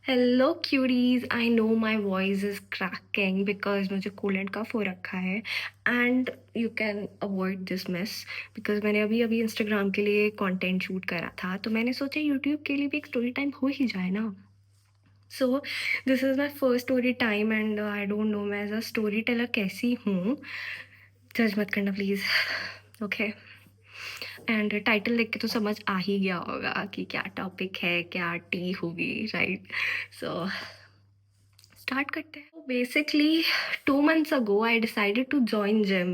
Hello Curies, I know my voice is cracking because मुझे cold and cough हो रखा है and you can avoid this miss because मैंने अभी अभी इंस्टाग्राम के लिए कंटेंट शूट करा था, तो मैंने सोचा यूट्यूब के लिए भी एक स्टोरी टाइम हो ही जाए ना। So this is my first story time and I don't no मैं एज अ स्टोरी टेलर कैसी हूँ। जज मत करना प्लीज़। ओके, एंड टाइटल देख के तो समझ आ ही गया होगा कि क्या टॉपिक है, क्या टी होगी, राइट? सो स्टार्ट करते हैं। Basically 2 months ago I decided to join gym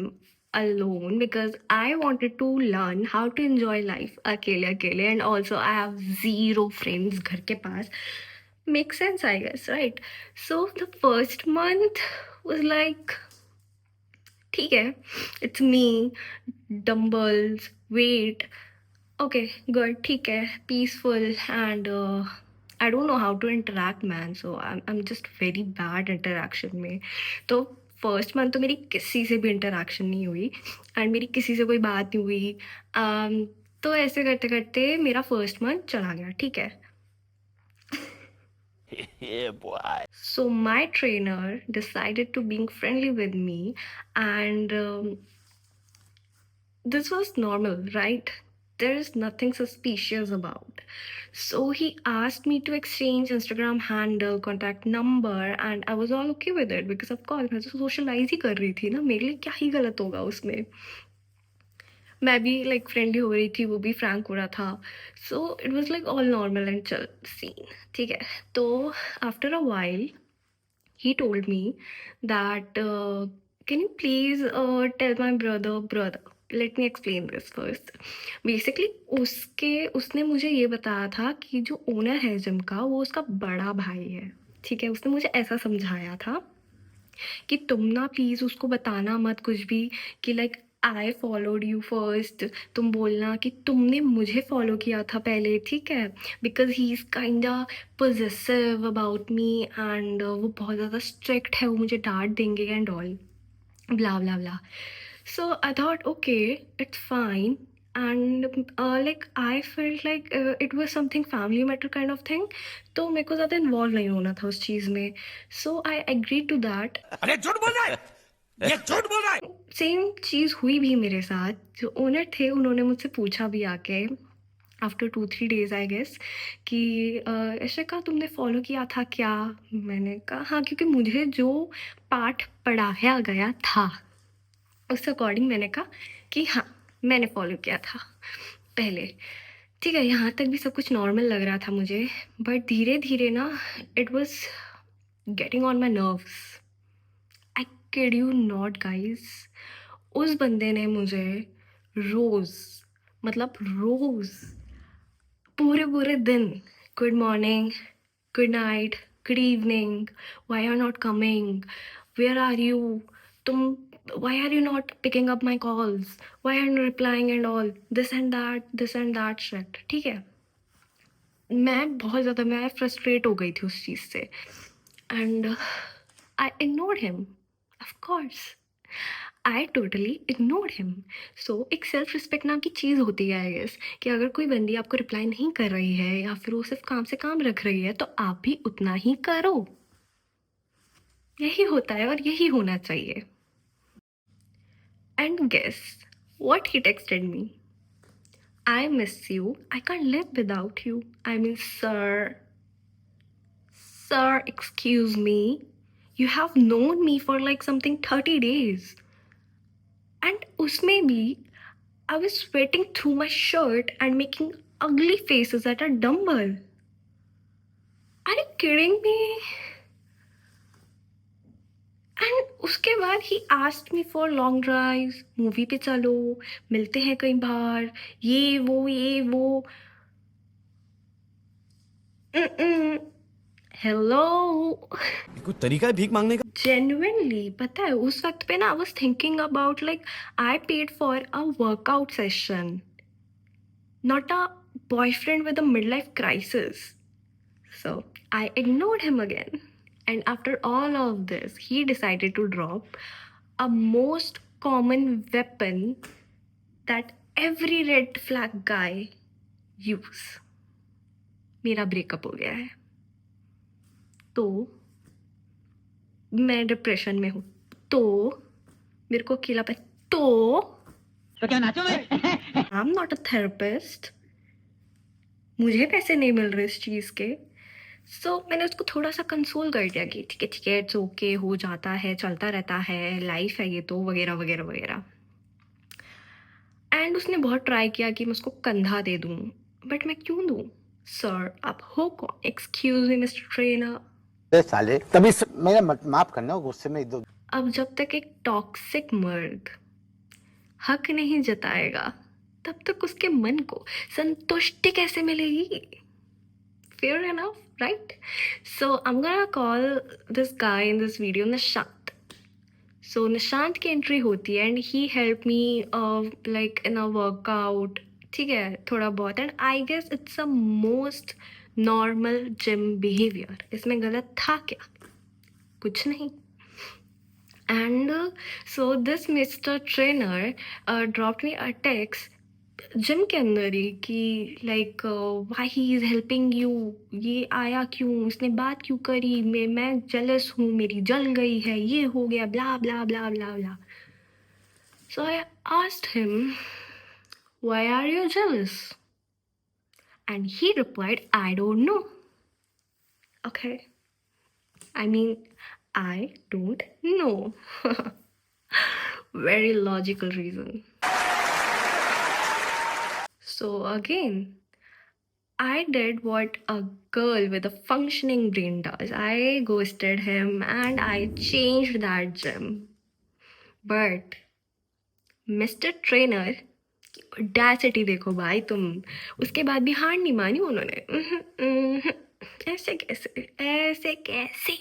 alone because I wanted to learn how to enjoy life अकेले अकेले, and also I have zero friends घर के पास. Makes sense, I guess, right? So the first month was like, ठीक है, it's me, dumbbells, weight, okay, good, ठीक है, peaceful, and I don't know how to interact, man. So I'm just very bad interaction में. तो first month तो मेरी किसी से भी इंटरेक्शन नहीं हुई एंड मेरी किसी से कोई बात नहीं हुई. तो ऐसे करते करते मेरा फर्स्ट मंथ चला गया, ठीक है. Yeah, boy. So my trainer decided to being friendly with me, and this was normal, right? There is nothing suspicious about. So he asked me to exchange Instagram handle, contact number, and I was all okay with it because of course मैं तो socialize ही कर रही थी ना, मेरे लिए क्या ही गलत होगा उसमें. मैं भी लाइक फ्रेंडली हो रही थी, वो भी फ्रैंक हो रहा था. So it was like all normal and चल सीन, ठीक है. तो after a while he told me that can you please tell my brother, let me explain this first. Basically उसने मुझे ये बताया था कि जो ओनर है जिम का वो उसका बड़ा भाई है, ठीक है. उसने मुझे ऐसा समझाया था कि तुम ना प्लीज़ उसको बताना मत कुछ भी, कि like I followed you first. तुम बोलना कि तुमने मुझे फॉलो किया था पहले, ठीक है, because he is kinda possessive about me and वो बहुत ज़्यादा स्ट्रिक्ट है, वो मुझे डांट देंगे and all, blah blah blah. So I thought, okay, it's fine. And like I felt like it was something family matter kind of thing, तो मेरे को ज़्यादा इन्वॉल्व नहीं होना था उस चीज़ में. सो आई एग्री टू दैट. अरे झूठ बोल रहा है, ये झूठ बोल रहा है. सेम चीज़ हुई भी मेरे साथ. जो ओनर थे उन्होंने मुझसे पूछा भी आके आफ्टर 2-3 days आई गेस कि इशिका तुमने फॉलो किया था क्या. मैंने कहा हाँ, क्योंकि मुझे जो पाठ पढ़ाया गया था उस अकॉर्डिंग मैंने कहा कि हाँ, मैंने फॉलो किया था पहले. ठीक है, यहाँ तक भी सब कुछ नॉर्मल लग रहा था मुझे, बट धीरे धीरे ना it was getting on my nerves. I kid you not guys, उस बंदे ने मुझे रोज, मतलब रोज, पूरे पूरे दिन, good morning, good night, good evening, why are not coming, where are you, तुम why are you not picking up my calls, why are you replying and all this and that shit, ठीक है. मैं बहुत ज़्यादा मैं frustrate हो गई थी उस चीज़ से and I ignored him. Of course I totally ignored him. So एक सेल्फ रिस्पेक्ट नाम की चीज़ होती है आई गेस, कि अगर कोई बंदी आपको रिप्लाई नहीं कर रही है या फिर वो सिर्फ काम से काम रख रही है तो आप भी उतना ही करो. यही होता है और यही होना चाहिए. And guess what he texted me. I miss you. I can't live without you. I mean, sir, excuse me. You have known me for like something 30 days. And usme bhi, I was sweating through my shirt and making ugly faces at a dumbbell. Are you kidding me? And उसके बाद he asked me for long drive, movie पे चलो, मिलते हैं कई बार, ये वो. Hello. कोई तरीका है भीख मांगने का? जेन्युइनली पता है उस वक्त पे ना I was thinking about like I paid for a workout session, not a boyfriend with a midlife crisis. So I ignored him again. And after all of this, he decided to drop a most common weapon that every red flag guy use. मेरा breakup हो गया है. तो मैं depression में हूँ, तो मेरे को अकेलापन, तो क्या नाचो मैं? आई एम नॉट अ थेरेपिस्ट, मुझे पैसे नहीं मिल रहे इस चीज़ के। मैंने उसको थोड़ा सा कंसोल कर दिया कि ठीक है, इट्स ओके, हो जाता है, चलता रहता है, लाइफ है ये तो, वगैरह वगैरह वगैरह। एंड उसने बहुत ट्राई किया कि मैं उसको कंधा दे दूँ, बट मैं क्यों दूँ? सर आप हो कौन? Excuse me mister trainer. साले तभी मेरा माफ करना, गुस्से में इधर। अब जब तक एक टॉक्सिक मर्द हक नहीं जताएगा, तब तक उसके मन को संतुष्टि कैसे मिलेगी? Fair enough, right? So I'm gonna call this guy in this video Nishant. So Nishant की एंट्री होती है and he helped me like in a workout. ठीक है, थोड़ा बहुत, and I guess it's a most normal gym behavior. इसमें गलत था क्या? कुछ नहीं. And so this Mr. Trainer dropped me a text gym के अंदर ही कि like why he is helping you, ये आया क्यों, इसने बात क्यों करी, मैं जेलस हूँ, मेरी जल गई है, ये हो गया, blah blah blah blah blah. So I asked him why are you jealous and he replied I don't know. Okay, I mean I don't know. Very logical reason. So again, I did what a girl with a functioning brain does. I ghosted him and I changed that gym. But Mr. Trainer की audacity देखो भाई तुम. उसके बाद भी हार नहीं मानी उन्होंने. ऐसे कैसे, ऐसे कैसे?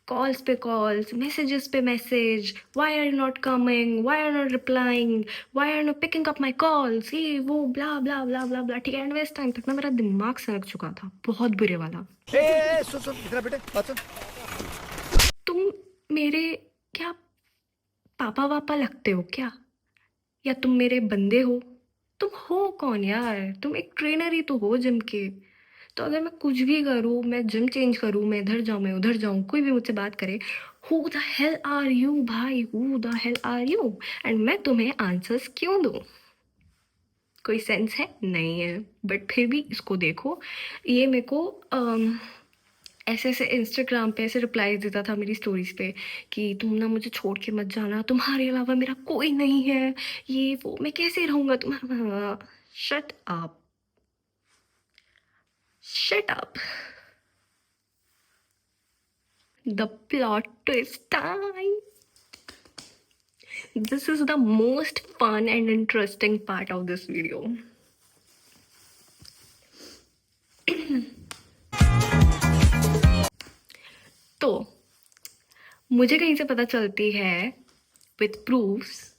कॉल्स पे कॉल्स, मैसेजेस पे message, why are you not coming, why are not replying, why are not picking up my calls, ये वो ब्ला ब्ला ब्ला ब्ला ब्ला. ठीक है, एंड इस टाइम तक ना मेरा दिमाग सनक चुका था, बहुत बुरे वाला. सुन इतना बेटे बात सुन। तुम मेरे क्या पापा वापा लगते हो क्या, या तुम मेरे बंदे हो? तुम हो कौन यार? तुम एक ट्रेनर ही तो हो जिम के. तो अगर मैं कुछ भी करूँ, मैं जिम चेंज करूँ, मैं इधर जाऊँ, मैं उधर जाऊँ, कोई भी मुझसे बात करे, who the hell are you भाई, who the hell are you, and मैं तुम्हें आंसर्स क्यों दूँ? कोई सेंस है? नहीं है. बट फिर भी इसको देखो, ये मेरे को ऐसे ऐसे इंस्टाग्राम पे ऐसे रिप्लाईज देता था मेरी स्टोरीज पे कि तुम ना मुझे छोड़ के मत जाना, तुम्हारे अलावा मेरा कोई नहीं है, ये वो, मैं कैसे रहूँगा तुम्हारा. Shut up, shut up. The plot twist time. This is the most fun and interesting part of this video. तो मुझे कहीं से पता चलती है विथ प्रूफ्स.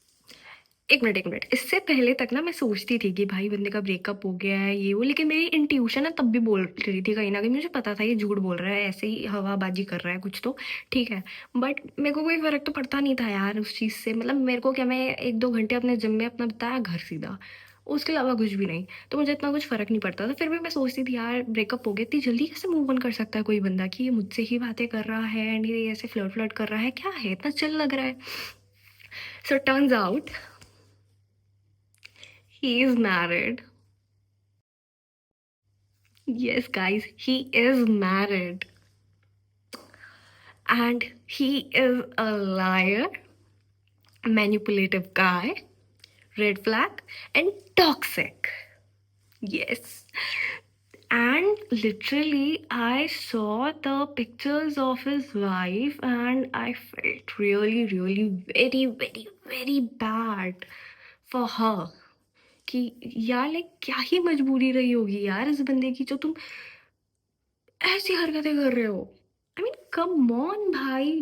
एक मिनट, इससे पहले तक ना मैं सोचती थी कि भाई बंदे का ब्रेकअप हो गया है, ये वो, लेकिन मेरी इंट्यूशन है तब भी बोल रही थी कहीं ना कहीं, मुझे पता था ये झूठ बोल रहा है, ऐसे ही हवाबाजी कर रहा है कुछ तो. ठीक है, बट मेरे को कोई फ़र्क तो पड़ता नहीं था यार उस चीज़ से. मतलब मेरे को क्या, मैं 1-2 घंटे अपने जिम में अपना बिताया, घर सीधा, उसके अलावा कुछ भी नहीं. तो मुझे इतना कुछ फ़र्क नहीं पड़ता था. फिर भी मैं सोचती थी यार ब्रेकअप हो गया, इतनी जल्दी कैसे मूव ऑन कर सकता है कोई बंदा, कि ये मुझसे ही बातें कर रहा है एंड ये ऐसे फ्लर्ट कर रहा है, क्या है, इतना चिल लग रहा है. So turns out he is married. Yes, guys, he is married. And he is a liar, manipulative guy, red flag, and toxic. Yes. And literally, I saw the pictures of his wife and I felt really, really, very, very, very bad for her. कि यार like क्या ही मजबूरी रही होगी यार इस बंदे की, जो तुम ऐसी हरकतें कर रहे हो. आई मीन कम ऑन भाई.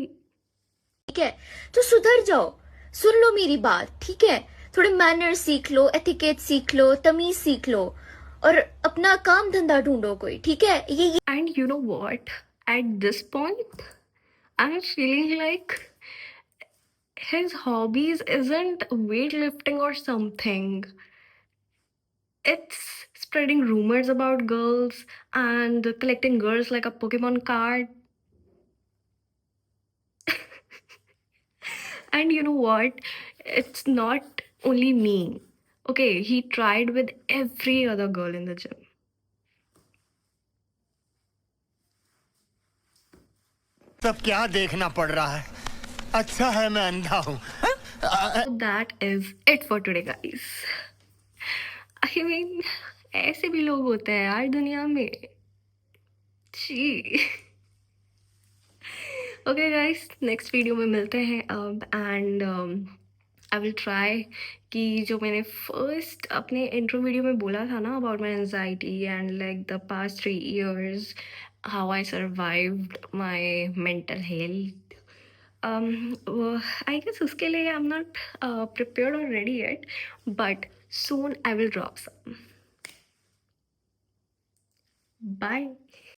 ठीक है, तो सुधर जाओ, सुन लो मेरी बात. ठीक है, थोड़े मैनर सीख लो, एथिकेट सीख लो, तमीज सीख लो और अपना काम धंधा ढूंढो कोई. ठीक है, ये and you know what, at this point I am feeling like his hobbies isn't weightlifting or something. It's spreading rumors about girls and collecting girls like a Pokemon card. And you know what? It's not only me. Okay, he tried with every other girl in the gym. तब क्या देखना पड़ रहा है? अच्छा है मैं अंधा हूँ. So that is it for today, guys. I mean, ऐसे भी लोग होते हैं यार दुनिया में. छी. ओके गाइस, नेक्स्ट वीडियो में मिलते हैं अब. एंड आई विल ट्राई कि जो मैंने फर्स्ट अपने इंट्रो वीडियो में बोला था ना about my anxiety and like the past 3 years how I survived my mental health, I guess उसके लिए आई एम नॉट प्रिपेयर्ड और ready yet, but soon I will drop some. Bye.